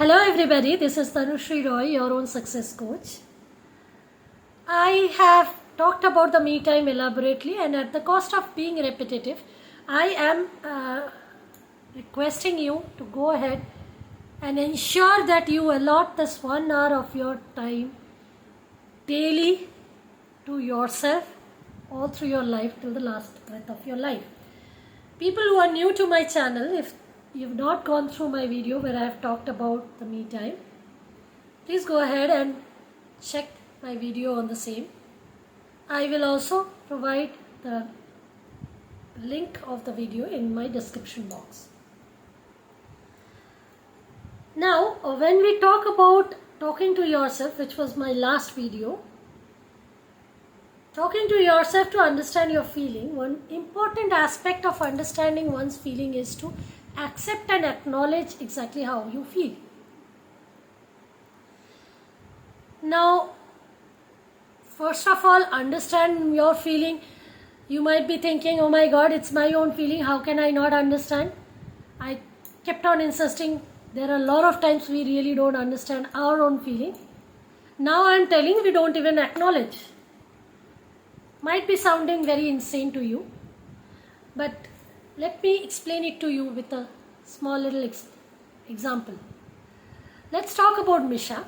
Hello everybody, this is Tanushree Roy, your own success coach. I have talked about the me time elaborately, and at the cost of being repetitive, I am requesting you to go ahead and ensure that you allot this 1 hour of your time daily to yourself all through your life till the last breath of your life. People who are new to my channel, if you've not gone through my video where I have talked about the me time, please go ahead and check my video on the same. I will also provide the link of the video in my description box. Now, when we talk about talking to yourself, which was my last video, talking to yourself to understand your feeling, one important aspect of understanding one's feeling is to accept and acknowledge exactly how you feel. Now, first of all, understand your feeling. You might be thinking, oh my God, it's my own feeling. How can I not understand? I kept on insisting there are a lot of times we really don't understand our own feeling. Now I'm telling we don't even acknowledge. Might be sounding very insane to you, but let me explain it to you with a small little example. Let's talk about Misha.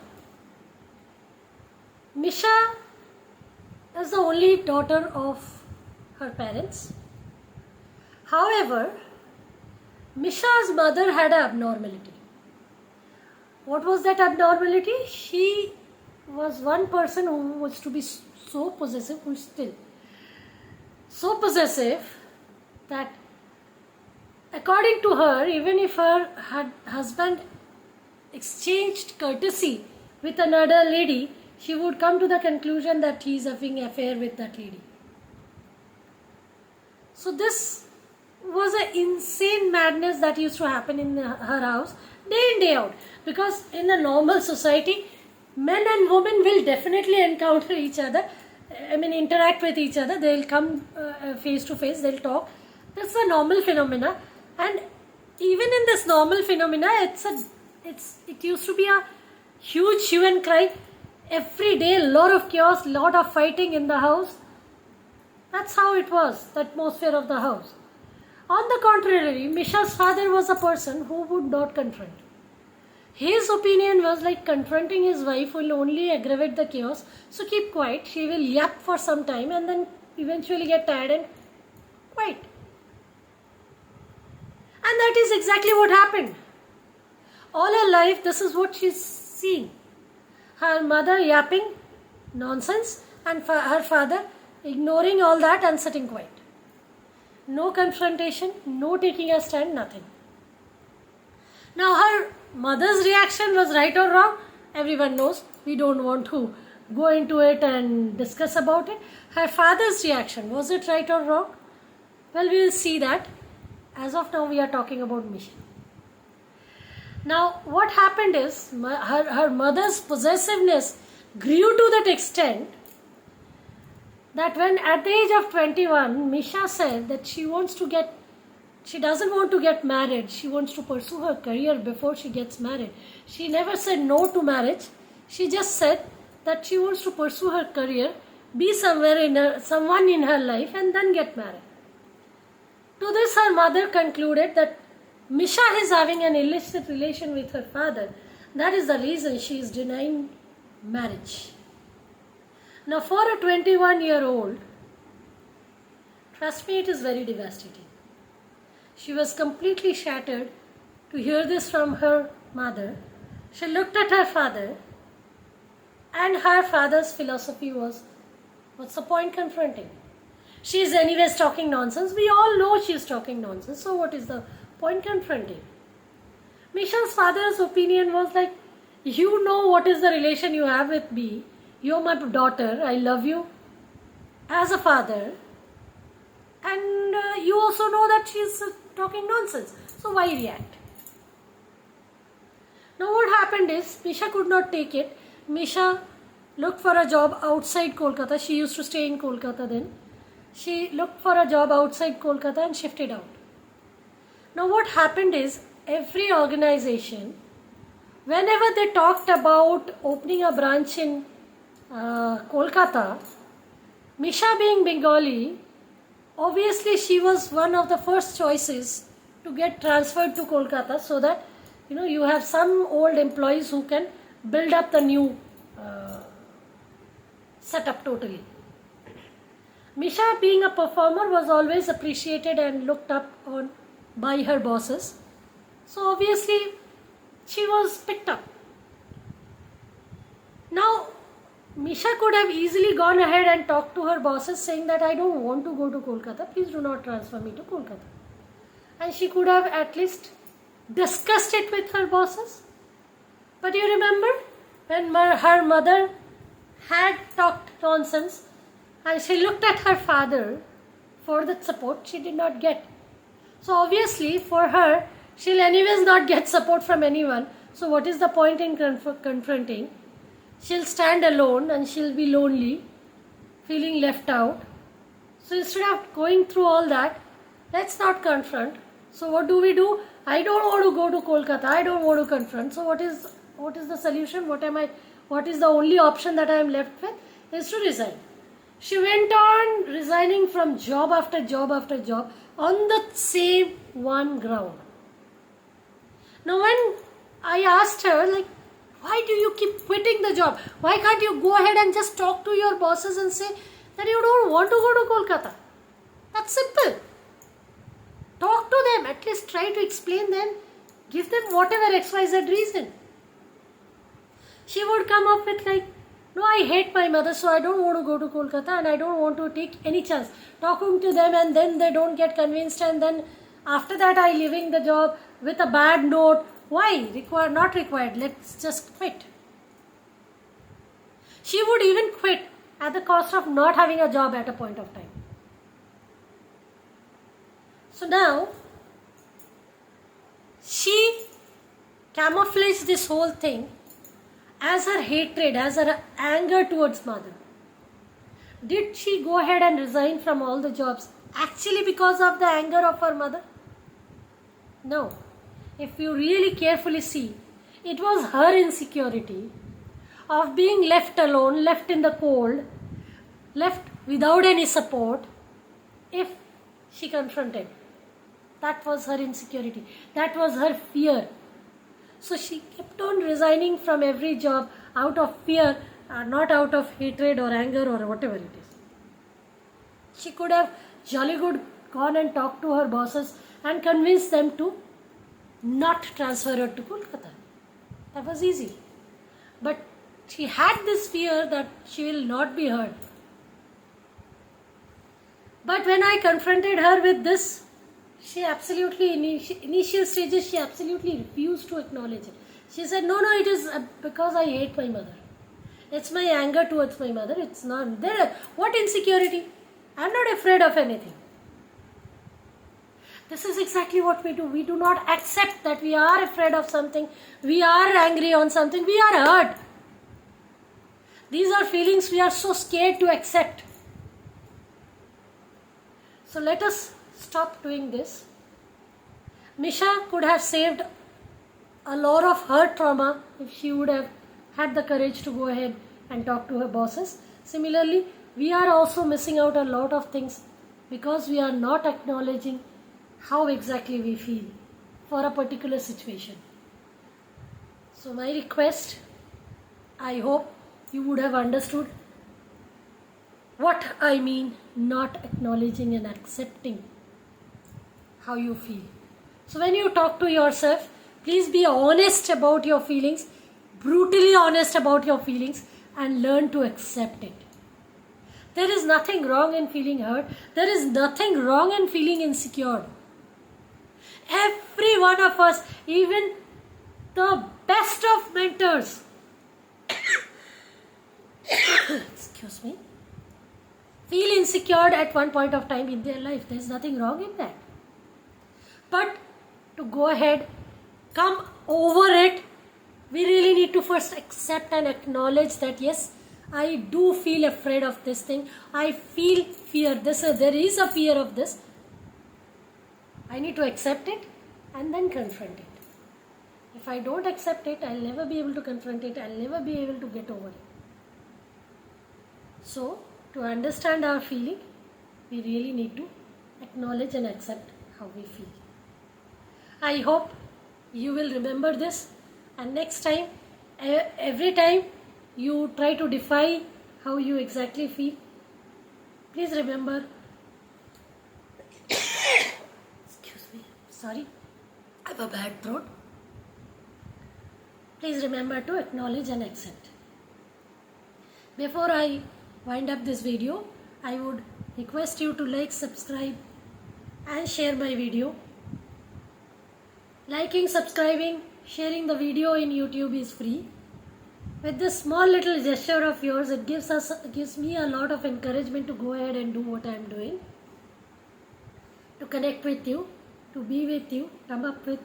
Misha is the only daughter of her parents. However, Misha's mother had an abnormality. What was that abnormality? She was one person who was to be so possessive, who is still so possessive that according to her, even if her husband exchanged courtesy with another lady, she would come to the conclusion that he is having an affair with that lady. So this was an insane madness that used to happen in her house day in, day out. Because in a normal society, men and women will definitely encounter each other. Interact with each other. They'll come face to face. They'll talk. That's a normal phenomena. And even in this normal phenomena, it used to be a huge hue and cry. Every day, a lot of chaos, lot of fighting in the house. That's how it was, the atmosphere of the house. On the contrary, Misha's father was a person who would not confront. His opinion was like confronting his wife will only aggravate the chaos. So keep quiet. She will yap for some time and then eventually get tired and quiet. And that is exactly what happened. All her life, this is what she's seeing. Her mother yapping nonsense and her father ignoring all that and sitting quiet. No confrontation, no taking a stand, nothing. Now her mother's reaction was right or wrong. Everyone knows. We don't want to go into it and discuss about it. Her father's reaction, was it right or wrong? Well, we will see that. As of now, we are talking about Misha. Now, what happened is, her mother's possessiveness grew to that extent that when at the age of 21, Misha said that she doesn't want to get married. She wants to pursue her career before she gets married. She never said no to marriage. She just said that she wants to pursue her career, be someone in her life and then get married. To this, her mother concluded that Misha is having an illicit relation with her father. That is the reason she is denying marriage. Now, for a 21-year-old, trust me, it is very devastating. She was completely shattered to hear this from her mother. She looked at her father, and her father's philosophy was, what's the point confronting? She is anyways talking nonsense. We all know she is talking nonsense. So what is the point confronting? Misha's father's opinion was like, you know what is the relation you have with me. You're my daughter. I love you as a father. And you also know that she's talking nonsense. So why react? Now what happened is, Misha could not take it. Misha looked for a job outside Kolkata. She used to stay in Kolkata then. She looked for a job outside Kolkata and shifted out. Now what happened is, every organization whenever they talked about opening a branch in Kolkata, Misha being Bengali, obviously she was one of the first choices to get transferred to Kolkata, so that you have some old employees who can build up the new setup totally. Misha being a performer was always appreciated and looked up on by her bosses. So obviously she was picked up. Now Misha could have easily gone ahead and talked to her bosses saying that I don't want to go to Kolkata, please do not transfer me to Kolkata. And she could have at least discussed it with her bosses. But you remember when her mother had talked nonsense and she looked at her father for that support, she did not get. So obviously for her, she'll anyways not get support from anyone. So what is the point in confronting? She'll stand alone and she'll be lonely, feeling left out. So instead of going through all that, let's not confront. So what do? I don't want to go to Kolkata. I don't want to confront. So what is the solution? What is the only option that I am left with? Is to resign. She went on resigning from job after job after job on the same one ground. Now when I asked her, like, why do you keep quitting the job? Why can't you go ahead and just talk to your bosses and say that you don't want to go to Kolkata? That's simple. Talk to them. At least try to explain them. Give them whatever XYZ reason. She would come up with like, no, I hate my mother, so I don't want to go to Kolkata and I don't want to take any chance talking to them, and then they don't get convinced, and then after that I leaving the job with a bad note. Why? Not required. Let's just quit. She would even quit at the cost of not having a job at a point of time. So now, she camouflaged this whole thing as her hatred, as her anger towards mother. Did she go ahead and resign from all the jobs actually because of the anger of her mother? No. If you really carefully see, it was her insecurity of being left alone, left in the cold, left without any support if she confronted. That was her insecurity. That was her fear. So she kept on resigning from every job out of fear, not out of hatred or anger or whatever it is. She could have jolly good gone and talked to her bosses and convinced them to not transfer her to Kolkata. That was easy. But she had this fear that she will not be heard. But when I confronted her with this, she absolutely, initial stages, she absolutely refused to acknowledge it. She said, no, it is because I hate my mother. It's my anger towards my mother. It's not there. What insecurity? I'm not afraid of anything. This is exactly what we do. We do not accept that we are afraid of something. We are angry on something. We are hurt. These are feelings we are so scared to accept. So let us stop doing this. Misha could have saved a lot of her trauma if she would have had the courage to go ahead and talk to her bosses. Similarly, we are also missing out a lot of things because we are not acknowledging how exactly we feel for a particular situation. So my request, I hope you would have understood what I mean not acknowledging and accepting how you feel. So when you talk to yourself, please be honest about your feelings, brutally honest about your feelings, and learn to accept it. There is nothing wrong in feeling hurt. There is nothing wrong in feeling insecure. Every one of us, even the best of mentors, excuse me, feel insecure at one point of time in their life. There is nothing wrong in that. But to go ahead, come over it, we really need to first accept and acknowledge that yes, I do feel afraid of this thing. I feel fear. There is a fear of this. I need to accept it and then confront it. If I don't accept it, I'll never be able to confront it, I'll never be able to get over it. So, to understand our feeling, we really need to acknowledge and accept how we feel. I hope you will remember this, and next time, every time you try to define how you exactly feel, please remember, excuse me, sorry, I have a bad throat. Please remember to acknowledge and accept. Before I wind up this video, I would request you to like, subscribe and share my video. Liking, subscribing, sharing the video in YouTube is free. With this small little gesture of yours, it gives me a lot of encouragement to go ahead and do what I am doing. To connect with you, to be with you, come up with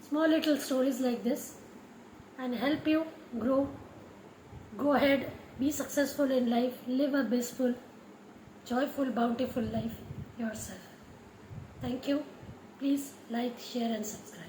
small little stories like this and help you grow. Go ahead, be successful in life, live a blissful, joyful, bountiful life yourself. Thank you. Please like, share and subscribe.